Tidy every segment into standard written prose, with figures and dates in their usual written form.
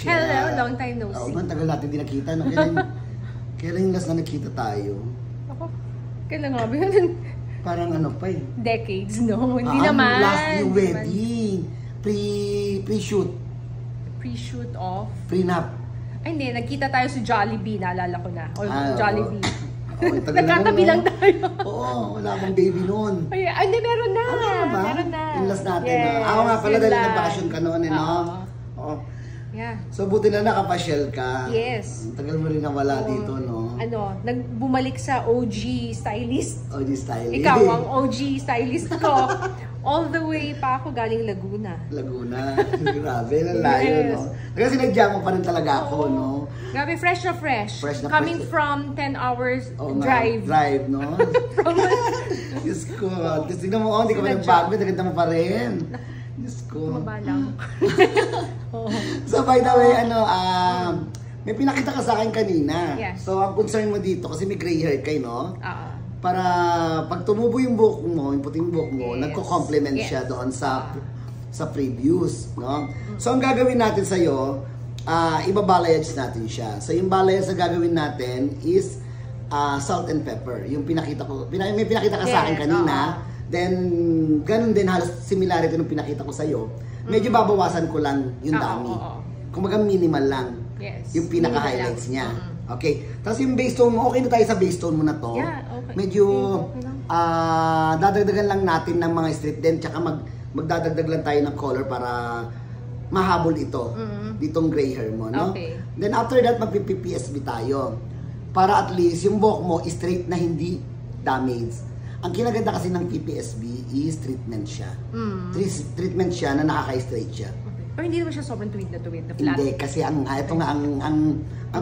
Hello, long time no see. Oo, tagal natin di nakita. No? Kailan yung last na nakita tayo? Ako, kailan nga ba yun? Parang ano pa eh. Decades, no? Hindi naman. Last yung wedding. Pre-shoot. Pre-shoot of? Pre-nap. Ay, hindi. Nagkita tayo sa Jollibee. Naalala ko na. O, Jollibee. Oo, nagkatabi lang tayo. Oo, wala akong baby noon. Ay, hindi, meron na. Ba? Meron na. Yung last natin. Yes, Ako nga pala dahil last. nag-vacation ka noon, eh, no? Oo. Yeah. So, buti na nakapasyal ka. Yes. Tagal mo rin nawala dito, no? Bumalik sa OG stylist. OG stylist. Ikaw ang OG stylist ko. All the way pa ako galing Laguna. Laguna. Grabe, nalayo, Yes. no? Kasi sinadya mo pa rin talaga ako, no? Grabe, fresh na fresh. Fresh na Coming fresh. from 10 hours Oo nga, drive. Drive, no? Diyos ko. Diyos, tignan mo, hindi ka ba nagbago? Naganda mo pa rin. Diyos ko. Mabalang. So, by the way, may pinakita ka sa akin kanina. Yes. So, ang concern mo dito, kasi may gray hair kayo, no? Para pag tumubo yung buhok mo, yung puting buhok mo, Yes. nagko-complement Yes. siya doon sa previous, no? So, ang gagawin natin sa'yo, ibabalayage natin siya. So, yung balayage na gagawin natin is salt and pepper. Yung pinakita ko, may pinakita ka sa akin kanina. Then, ganun din halos similarity nung pinakita ko sa'yo. Medyo babawasan ko lang yung dami. Kumaga minimal lang. Yes. Yung pinaka-highlights niya. Okay. Tapos yung base tone mo, okay na tayo sa base tone mo na to. Yeah, okay. Medyo dadagdagan lang natin ng mga strip din. Tsaka magdadagdag lang tayo ng color para mahabol ito. Ditong gray hair mo, no? Okay. Then after that, magpi-PPSB tayo. Para at least yung buhok mo straight na hindi damaged. Ang kinaganda kasi ng PPSB is treatment siya. Treatment siya na nakaka-straight siya. Okay. Pero hindi naman siya sobrang tuwid na flat. Hindi, kasi ang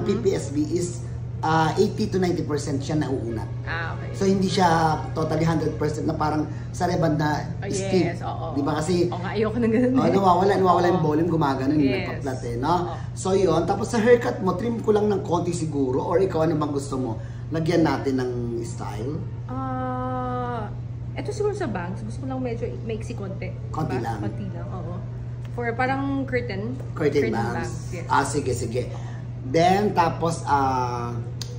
PPSB is 80 to 90% siya nauunat. Okay. So hindi siya totally 100% na parang sa reband na stick. Yes, oo. Di ba kasi Ayoko na ganun. nawawala yung volume, gumagano yung nagpa-flat eh, no? So yun, tapos sa haircut mo, trim ko lang ng konti siguro, or ikaw ano bang gusto mo? Lagyan natin ng style? Ito siguro sa bangs, gusto ko lang medyo maiksi konti. Konti lang. Konti lang, oo. For parang curtain bangs. Yes. Sige. Then, tapos,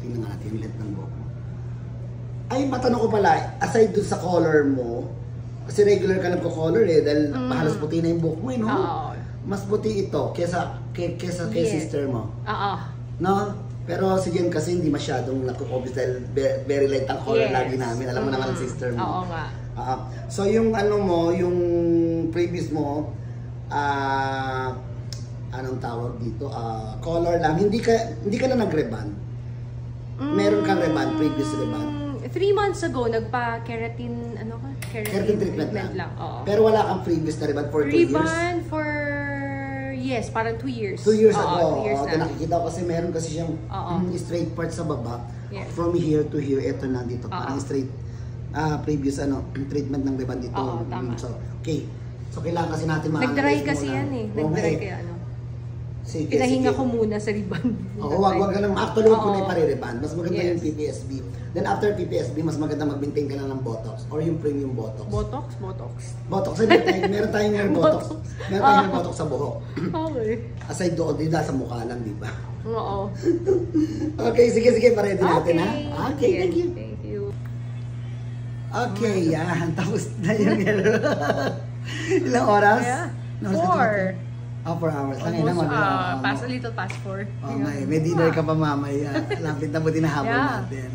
tingnan nga natin yung length ng buhok mo. Ay, matanong ko pala, aside dun sa color mo, kasi regular ka nagko-color eh, dahil halos puti na yung buhok mo eh, no? Mas puti ito kesa kay sister mo. No? Pero si Jen kasi hindi masyadong nagko-obvious dahil very light ang color lagi namin. Alam mo naman ang sister mo. Oo nga. So yung ano mo, yung previous mo, anong tawag dito? Color lang. Hindi ka na nag-reband. Meron kang reband, previous reband. 3 months ago, nagpa-keratin, keratin treatment lang. Oo. Pero wala kang previous na reband for 2 years? Reband for, yes, parang 2 years. 2 years ago. 2 years na. Nakikita ko kasi meron kasi siyang straight part sa baba. Yes. From here to here, ito na dito. Parang straight previous treatment ng reband dito. Tama. So, okay. So, kailangan kasi natin nag-dry kasi yan eh. Nag-dry kaya Sige, pinahinga ko muna sa reband. Oo, wag ka lang. Actually, wag ko na ipare-reband. Mas maganda yung PPSB. Then after PPSB, mas maganda mag-maintain ka na ng Botox or yung premium Botox. Botox? Botox. Meron tayong hair Botox. Meron tayong hair Botox sa buhok. Okay. Aside doon, di sa mukha lang, di ba? Oo. Okay, sige, paredy natin ha. Okay, thank you. Thank you. Okay, yan. Tapos na yung ilang oras? Yeah. 4 hours. Ang ina mo. Past a little past 4. May dinner ka pa mamaya. Lapit na mo din na habol natin.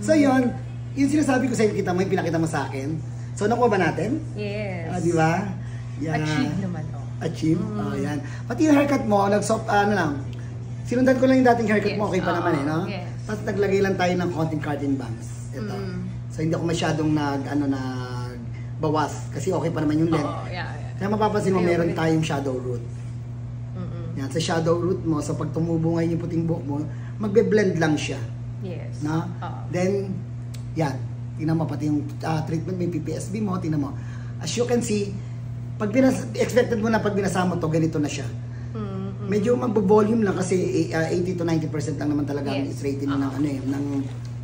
So yun, yung sinasabi ko sa inyo, may pinakita mo sa akin. So nakuha ba natin? Yes. Di ba? Yan. Achieve naman. Achieve? Yan. Pati yung haircut mo, sinundan ko lang yung dating haircut mo, okay pa naman eh, no? Yes. Tapos naglagay lang tayo ng konting curtain bangs. Ito. So hindi ako masyadong bawas kasi okay pa naman yung length. Kaya mapapansin mo, meron tayong shadow root. Yan, sa shadow root mo, sa pag tumubo ngayon yung puting buhok mo, magbe-blend lang siya. Yes. Na? Then, yan. Tingnan mo pati yung treatment, may PPSB mo, tingnan mo. As you can see, expected mo na pag binasama to, ganito na siya. Medyo magbo-volume lang kasi 80 to 90% lang naman talaga ang rating ng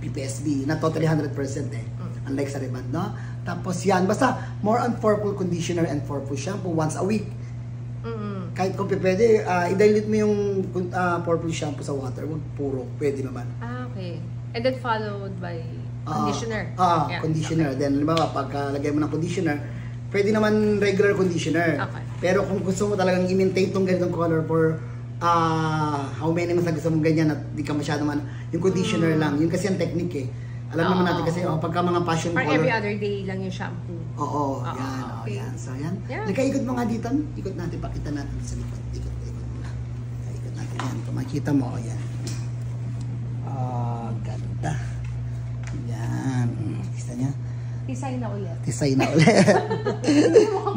PPSB, na totally 100% eh. Unlike sa reband, no? Tapos yan, basta more on purple conditioner and purple shampoo once a week. kahit kung pwede, i-dilute mo yung purple shampoo sa water. Huwag puro, pwede naman. Okay. And then followed by conditioner. Yeah. Conditioner. Then, halimbawa, pagkalagay mo ng conditioner, pwede naman regular conditioner. Okay. Pero kung gusto mo talagang i-maintain tong ganitong color for how many months na gusto mong ganyan at di ka masyado man, yung conditioner lang. Yun kasi ang technique eh. Alam naman natin kasi, pagka mga passion Or color. every other day lang yung shampoo. Oo, yan. Okay. Yan. So, yan. Yeah. Nagkaikot mo nga dito. Ikot natin, pakita natin sa likod. Ikot mo na. Ikot natin yan. Kung makita mo, yan. Ganda. Yan. Kita niya? Tisay na ulit. Tisay na ulit.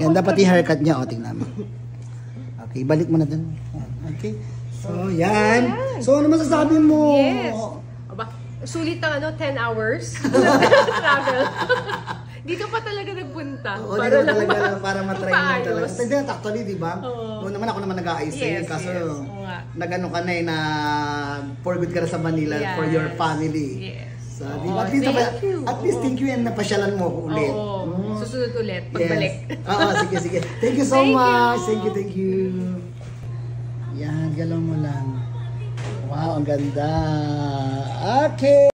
Ganda pati haircut niya. O, tingnan mo. Okay, balik mo na dun. Okay. So, yan. So, ano masasabi mo? Yes. Aba, sulit ang 10 hours travel. Di ka pa talaga nagpunta. Oo, para talaga para matry mo talaga. paayos. Hindi, actually, di ba? Oo. Noon naman ako naman nag-aayos Yes, kaso yes. Oo nga. nagano ka na na for good ka na sa Manila Yes. for your family. Yes. So, Oo, di ba? thank you. At least thank you and napasyalan mo ako ulit. Oo. Susunod ulit. Pagbalik. Yes. Oo, sige, sige. Thank you so Thank much. you. Thank you. Yan, galaw mo lang. Wow, ang ganda. Okay.